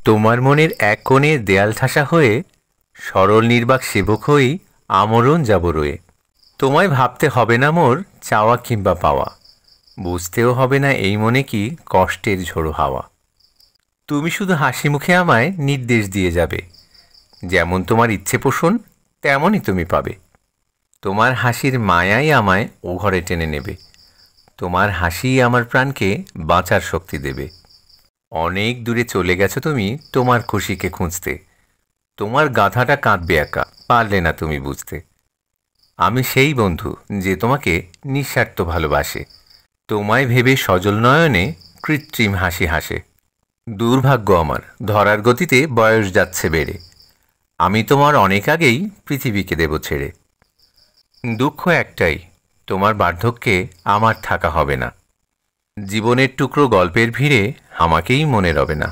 তোমার মনের এক কোণে দেয়াল ঠাসা হয়ে সরল নির্বাক সেবক হয়েই আমরণ যাব রয়ে। তোমায় ভাবতে হবে না মোর চাওয়া কিংবা পাওয়া, বুঝতেও হবে না এই মনে কি কষ্টের ঝোড়ো হাওয়া। তুমি শুধু হাসি মুখে আমায় নির্দেশ দিয়ে যাবে, যেমন তোমার ইচ্ছে পোষণ তেমনই তুমি পাবে। তোমার হাসির মায়াই আমায় ও ঘরে টেনে নেবে, তোমার হাসিই আমার প্রাণকে বাঁচার শক্তি দেবে। অনেক দূরে চলে গেছো তুমি তোমার খুশিকে খুঁজতে, তোমার গাধাটা কাঁদবে একা পারলে না তুমি বুঝতে। আমি সেই বন্ধু যে তোমাকে নিঃস্বার্থ ভালোবাসে, তোমায় ভেবে সজল নয়নে কৃত্রিম হাসি হাসে। দুর্ভাগ্য আমার ধরার গতিতে বয়স যাচ্ছে বেড়ে, আমি তোমার অনেক আগেই পৃথিবীকে দেব ছেড়ে। দুঃখ একটাই, তোমার বার্ধক্যে আমার থাকা হবে না, জীবনের টুকরো গল্পের ভিড়ে আমাকেই মনে রবে না।